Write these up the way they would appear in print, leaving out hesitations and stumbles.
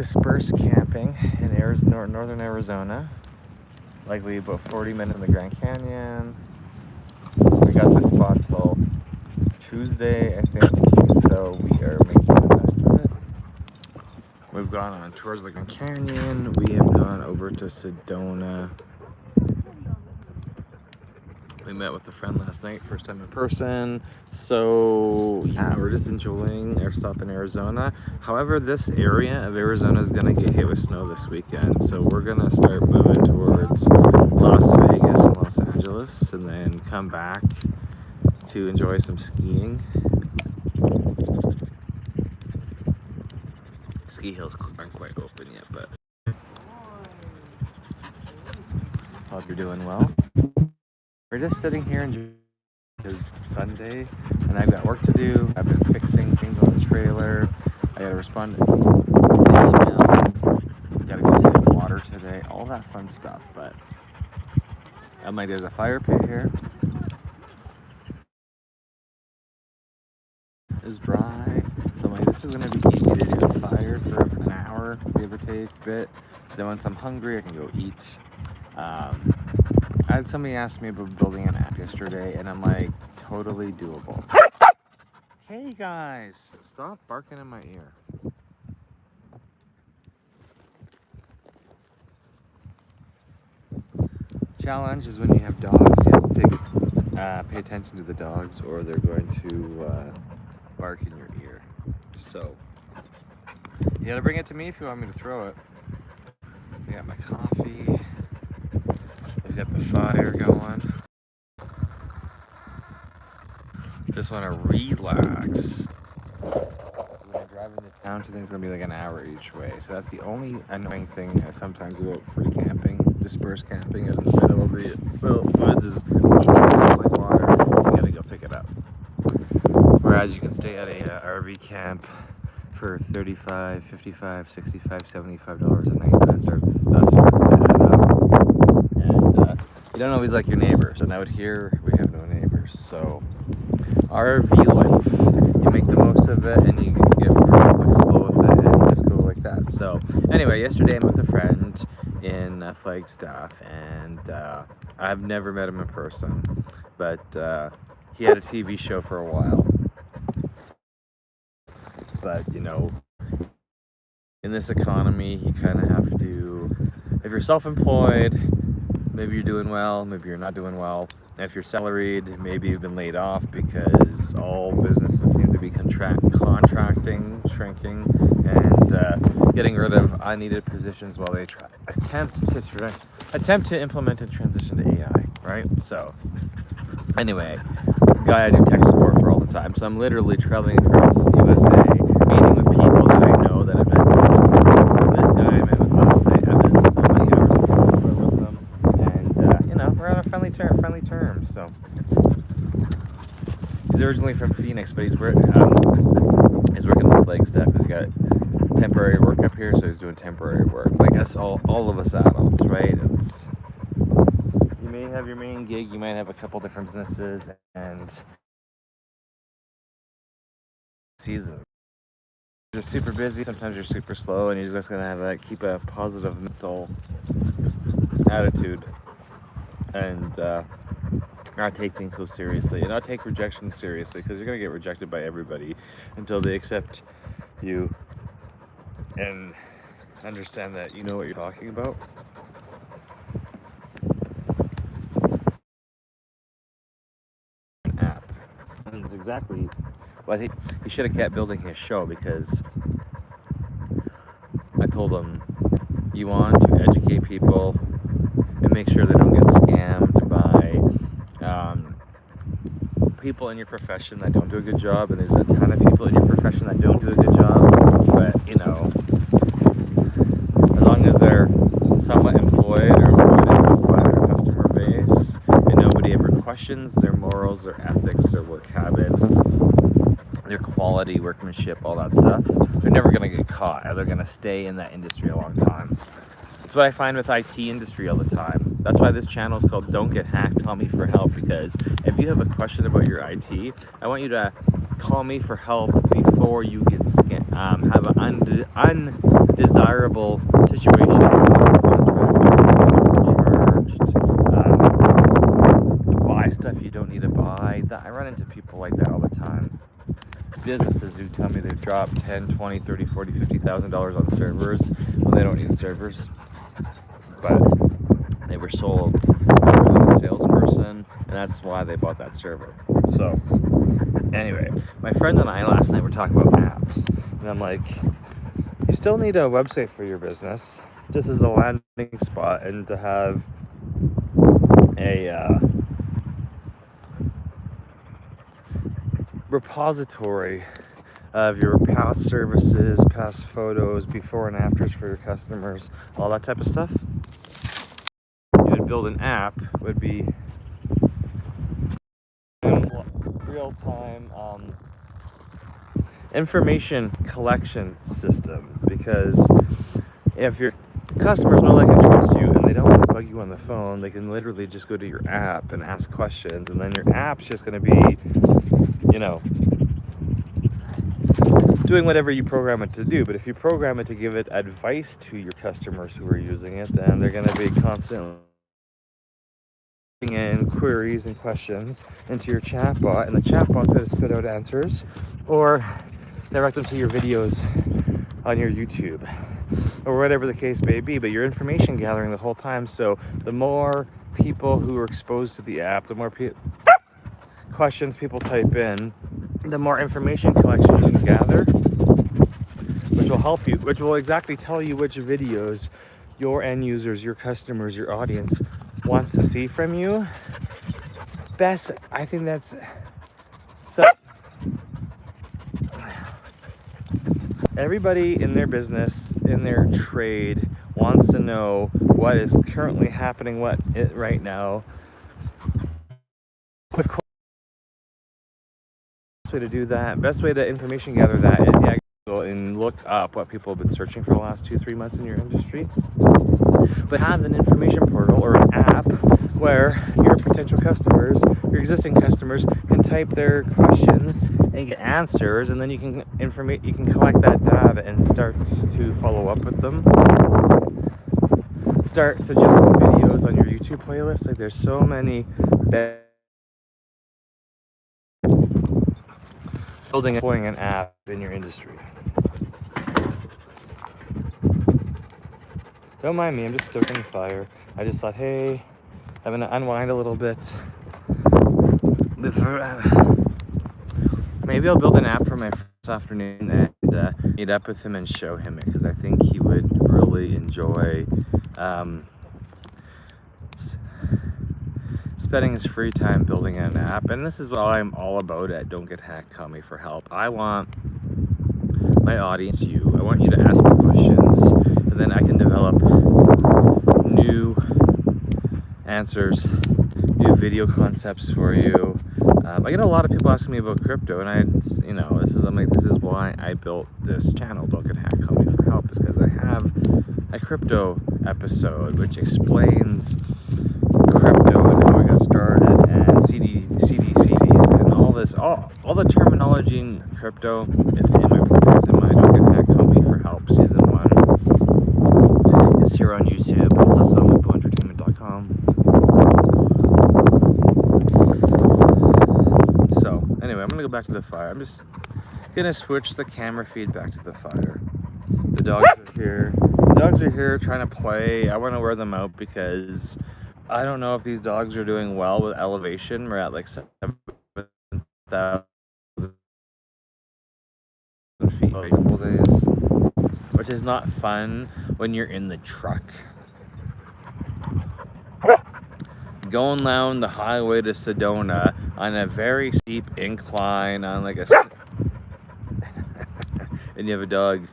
dispersed camping in Arizona, northern Arizona. Likely about 40 minutes in the Grand Canyon. We got this spot till Tuesday, I think, so we are making the best of it. We've gone on tours of the Grand Canyon. We have gone over to Sedona. We met with a friend last night, first time in person. So yeah, we're just enjoying our stop in Arizona. However, this area of Arizona is gonna get hit with snow this weekend. So we're gonna start moving towards Las Vegas and Los Angeles and then come back to enjoy some skiing. Ski hills aren't quite open yet, but hope you're doing well. We're just sitting here enjoying. It's Sunday and I've got work to do. I've been fixing things on the trailer. I gotta respond to emails. Gotta go get water today. All that fun stuff. But I'm like, there's a fire pit here. It's dry. So I'm like, this is gonna be easy to do a fire for an hour, give or take a bit. Then once I'm hungry, I can go eat. I had somebody ask me about building an app yesterday, and I'm like, totally doable. Hey guys, stop barking in my ear. Challenge is when you have dogs, you have to pay attention to the dogs, or they're going to bark in your ear. So you gotta bring it to me if you want me to throw it. I got my coffee. I've got the fire going. Just want to relax. When I drive into town, today it's gonna be like an hour each way. So that's the only annoying thing sometimes about free camping, dispersed camping in the middle of the woods is you need stuff like water. You gotta go pick it up. Whereas you can stay at a RV camp for $35, $55, $65, $75 a night. That stuff starts to add up. And you don't always like your neighbors. And out here, we have no neighbors. So RV life, you make the most of it and you get pretty flexible with it and you just go like that. So anyway, yesterday I met with a friend in Flagstaff and I've never met him in person, but he had a TV show for a while. But you know, in this economy, you kind of have to, if you're self-employed, maybe you're doing well, maybe you're not doing well. If you're salaried, maybe you've been laid off because all businesses seem to be contracting, shrinking, and getting rid of unneeded positions while they attempt to implement a transition to AI, right? So anyway, guy I do tech support for all the time, so I'm literally traveling across USA, meeting with people that I know that have been tech support. From this guy I met with last night, I've been so many hours of tech support with them, and you know, we're on a friendly terms. So he's originally from Phoenix, but he's working in Flagstaff. He's got temporary work up here, so he's doing temporary work. Like us, all of us adults, right? It's, you may have your main gig, you might have a couple different businesses, and season. You're super busy, sometimes you're super slow, and you're just gonna have to keep a positive mental attitude and not take things so seriously, and not take rejection seriously, because you're gonna get rejected by everybody until they accept you and understand that you know what you're talking about. An app, and it's exactly what he should have kept building his show, because I told him you want to educate people and make sure they don't get scammed by people in your profession that don't do a good job, and there's a ton of people in your profession that don't do a good job, but you know, as long as they're somewhat employed or employed by their customer base and nobody ever questions their morals, their ethics, their work habits, their quality, workmanship, all that stuff, they're never going to get caught. They're going to stay in that industry a long time. That's what I find with IT industry all the time. That's why this channel is called Don't Get Hacked, Call Me for Help, because if you have a question about your IT, I want you to call me for help before you get have an undesirable situation, charged, buy stuff you don't need to buy. I run into people like that all the time. Businesses who tell me they've dropped 10, 20, 30, 40, $50,000 on servers when they don't need servers, but they were sold a really good salesperson, and that's why they bought that server. So anyway, my friend and I last night were talking about apps, and I'm like, you still need a website for your business. This is a landing spot, and to have a repository of your past services, past photos, before and afters for your customers, all that type of stuff. You would build an app, would be real-time information collection system, because if your customers know, like, and trust you, and they don't want to bug you on the phone, they can literally just go to your app and ask questions, and then your app's just going to be, doing whatever you program it to do. But if you program it to give it advice to your customers who are using it, then they're going to be constantly in queries and questions into your chatbot, and the chatbot's going to spit out answers or direct them to your videos on your YouTube or whatever the case may be. But you're information gathering the whole time, so the more people who are exposed to the app, the more questions people type in, the more information collection you can gather, which will help you, which will exactly tell you which videos your end users, your customers, your audience wants to see from you. Best, I think that's so. Everybody in their business, in their trade, wants to know what is currently happening, right now. The best way to do that, best way to information gather that is, go and look up what people have been searching for the last 2-3 months in your industry. But have an information portal or an app where your potential customers, your existing customers, can type their questions and get answers, and then you can collect that data and start to follow up with them. Start suggesting videos on your YouTube playlist. Like, there's so many building and deploying an app in your industry. Don't mind me, I'm just stoking the fire. I just thought, hey, I'm gonna unwind a little bit. Maybe I'll build an app for my friend this afternoon and meet up with him and show him it, because I think he would really enjoy spending his free time building an app. And this is what I'm all about at Don't Get Hacked. Call me for help. I want my audience, I want you to ask me questions, and then I can develop new answers, new video concepts for you. I get a lot of people asking me about crypto, and this is why I built this channel, Don't Get Hacked, Call Me for Help, is because I have a crypto episode which explains crypto and how we got started, and CDCs and all this, all the terminology in crypto. It's in my Don't Get Hacked, Call Me for Help season 1. It's here on YouTube. It's also on MopoEntertainment.com. So anyway, I'm gonna go back to the fire. I'm just gonna switch the camera feed back to the fire. The dogs are here. The dogs are here trying to play. I want to wear them out because I don't know if these dogs are doing well with elevation. We're at like 7,000 feet a couple days, which is not fun when you're in the truck. Going down the highway to Sedona on a very steep incline on like a and you have a dog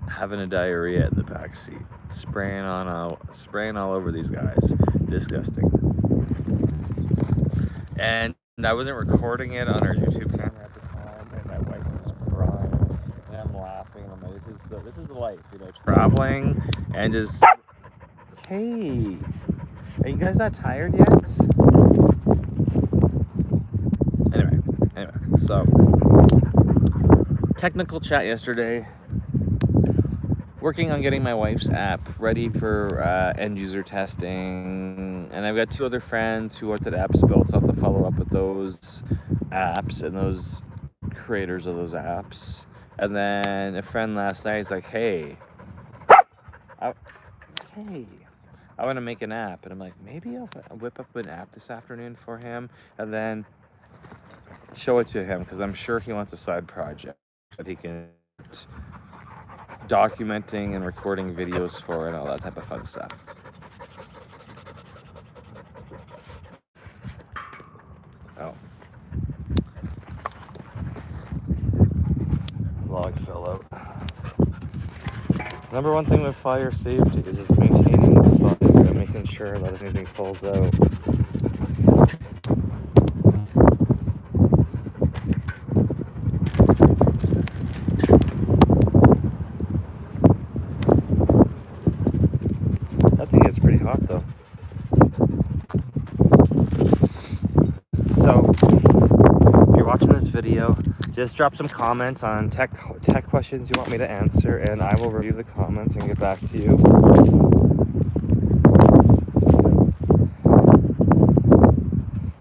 having a diarrhea in the back seat, spraying all over these guys. Disgusting. And I wasn't recording it on our YouTube camera at the time, and my wife was crying, and I'm laughing. I'm like, this is the life, traveling and just. Hey, are you guys not tired yet? Anyway, so technical chat yesterday. Working on getting my wife's app ready for end user testing, and I've got 2 other friends who wanted apps built, so I'll have to follow up with those apps and those creators of those apps. And then a friend last night is like, hey, I want to make an app. And I'm like, maybe I'll whip up an app this afternoon for him and then show it to him, because I'm sure he wants a side project that he can documenting and recording videos for and all that type of fun stuff. Oh. Log fell out. Number one thing with fire safety is just maintaining the fire and making sure that anything falls out. That thing gets pretty hot though. So, if you're watching this video, just drop some comments on tech questions you want me to answer, and I will review the comments and get back to you.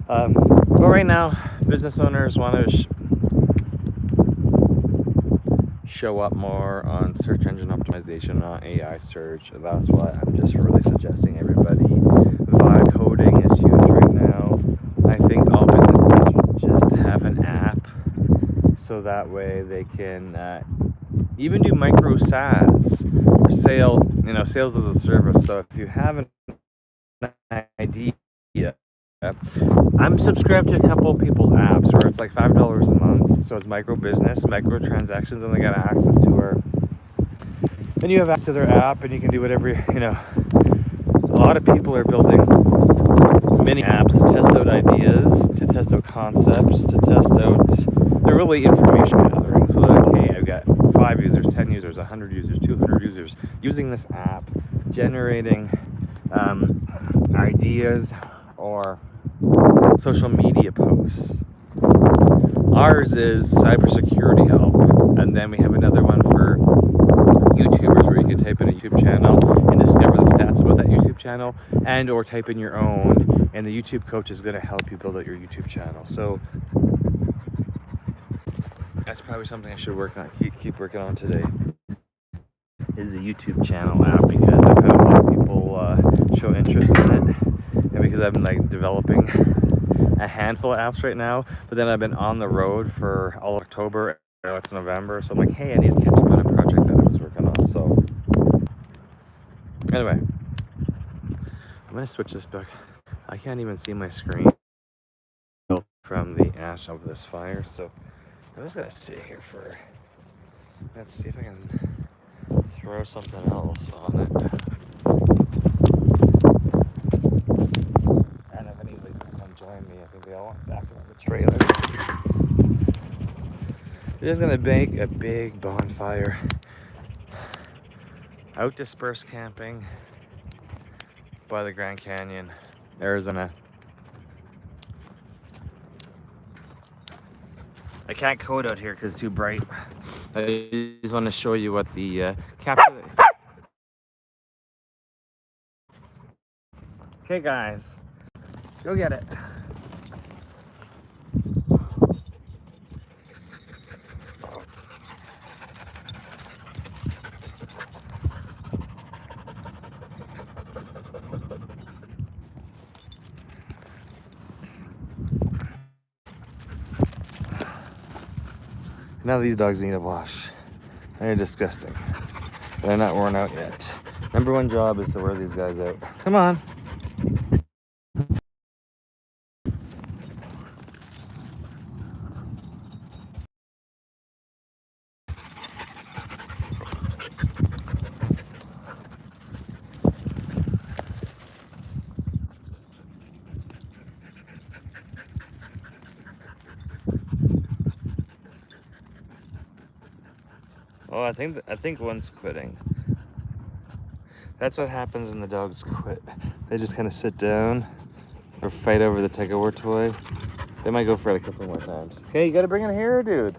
But right now, business owners want to show up more on search engine optimization, not AI search. And that's why I'm just really suggesting everybody. Vibe coding is huge right now. I think all businesses should just have an app, so that way they can even do micro SaaS or sales as a service. So if you have an idea, I'm subscribed to a couple of people's apps where it's like $5 a month. So it's micro business, micro transactions, and they got access to her. And you have access to their app, and you can do whatever, A lot of people are building mini apps to test out ideas, to test out concepts, to test out. They're really information gathering. So they're like, hey, I've got 5 users, 10 users, 100 users, 200 users using this app, generating ideas or social media posts. Ours is cybersecurity help, and then we have another one for YouTubers where you can type in a YouTube channel and discover the stats about that YouTube channel, and or type in your own, and the YouTube coach is going to help you build out your YouTube channel. So that's probably something I should work on, keep working on today, is the YouTube channel app, because I've had a lot of people show interest in it, and because I've been developing a handful of apps right now, but then I've been on the road for all October, it's November, so I'm like, hey, I need to catch up on a project that I was working on. So anyway, I'm gonna switch this back. I can't even see my screen from the ash of this fire, so I'm just gonna sit here let's see if I can throw something else on it. And if anybody's gonna come join me, I think they all want back on the trailer. We're just gonna make a big bonfire. Out dispersed camping by the Grand Canyon, Arizona. I can't code out here because it's too bright. I just want to show you what the capture. Okay, guys, go get it. Now these dogs need a wash. They're disgusting. They're not worn out yet. Number one job is to wear these guys out. Come on. Oh, I think one's quitting. That's what happens when the dogs quit. They just kind of sit down or fight over the tug-of-war toy. They might go for it a couple more times. Okay, you gotta bring it here, dude.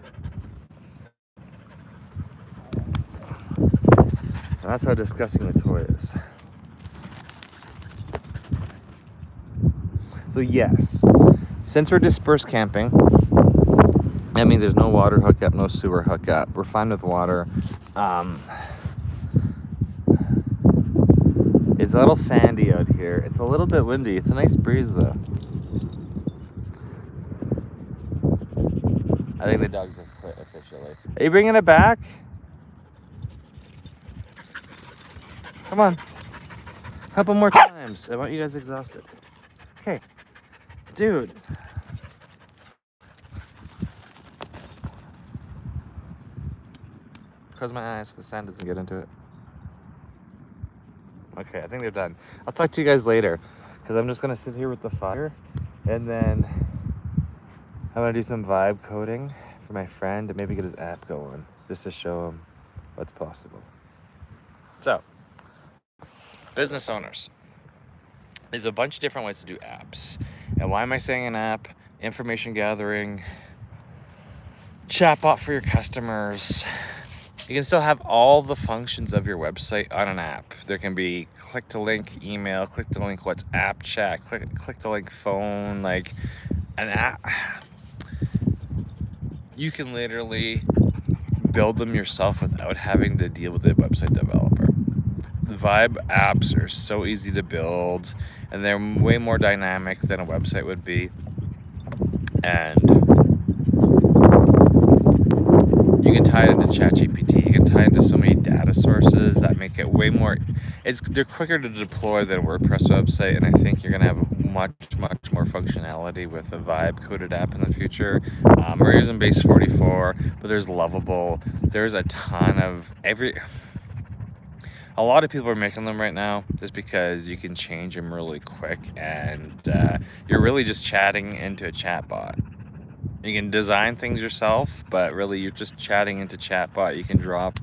That's how disgusting the toy is. So yes, since we're dispersed camping, that means there's no water hookup, no sewer hookup. We're fine with water. It's a little sandy out here. It's a little bit windy. It's a nice breeze though. I think the dogs have quit officially. Are you bringing it back? Come on. A couple more times. I want you guys exhausted. Okay. Dude. Close my eyes so the sand doesn't get into it. Okay, I think they're done. I'll talk to you guys later because I'm just going to sit here with the fire and then I'm going to do some vibe coding for my friend and maybe get his app going just to show him what's possible. So, business owners. There's a bunch of different ways to do apps. And why am I saying an app? Information gathering, chatbot for your customers. You can still have all the functions of your website on an app. There can be click to link email, click to link WhatsApp chat, click to link phone, like an app. You can literally build them yourself without having to deal with a website developer. The Vibe apps are so easy to build and they're way more dynamic than a website would be. And you can tie it into ChatGPT. You can tie it into so many data sources that make it way more. They're quicker to deploy than a WordPress website, and I think you're gonna have much more functionality with a Vibe coded app in the future. We're using Base 44, but there's Lovable. There's a ton of A lot of people are making them right now just because you can change them really quick, and you're really just chatting into a chatbot. You can design things yourself, but really you're just chatting into chatbot. You can drop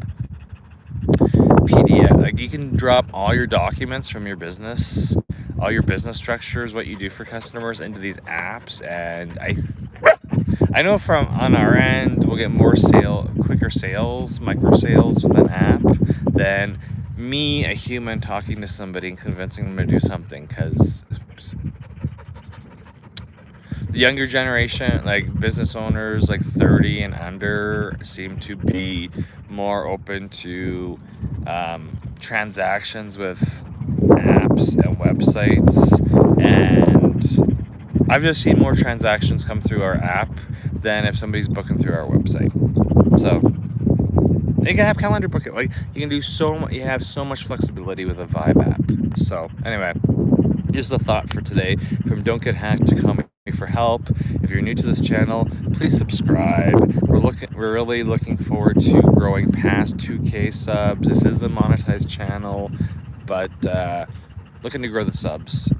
PDF, like you can drop all your documents from your business, all your business structures, what you do for customers into these apps. And I know from on our end, we'll get more quicker sales, micro sales with an app than me, a human, talking to somebody and convincing them to do something, because the younger generation, like business owners like 30 and under, seem to be more open to transactions with apps and websites. And I've just seen more transactions come through our app than if somebody's booking through our website. So you can have calendar booking. Like you can do you have so much flexibility with a Vibe app. So anyway, just a thought for today from Don't Get Hacked. Comment for help. If you're new to this channel, please subscribe. We're really looking forward to growing past 2K subs. This is the monetized channel, but looking to grow the subs.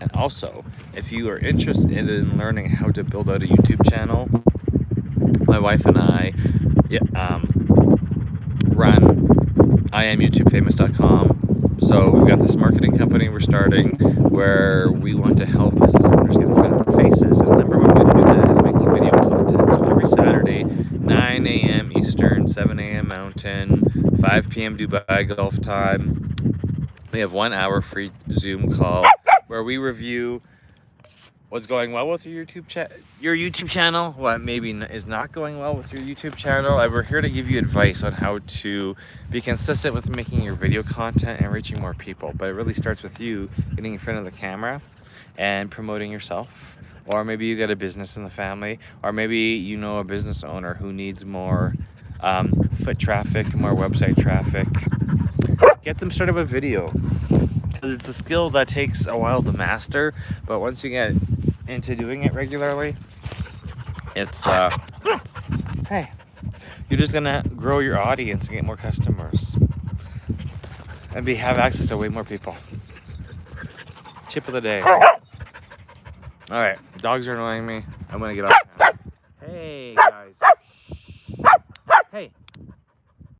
And also, if you are interested in learning how to build out a YouTube channel, my wife and I run IamYouTubeFamous.com. So we've got this marketing company we're starting where we want to help business owners get in front of their faces. And the number one way to do that is making video content. So every Saturday, 9 a.m. Eastern, 7 a.m. Mountain, 5 p.m. Dubai Gulf time, we have 1 hour free Zoom call where we review what's going well with your YouTube channel, what maybe is not going well with your YouTube channel. And we're here to give you advice on how to be consistent with making your video content and reaching more people. But it really starts with you getting in front of the camera and promoting yourself. Or maybe you got a business in the family, or maybe you know a business owner who needs more foot traffic, more website traffic. Get them started with video. It's a skill that takes a while to master, but once you get into doing it regularly, it's hey, you're just gonna grow your audience and get more customers and have access to way more people. Tip of the day. All right, dogs are annoying me. I'm gonna get off.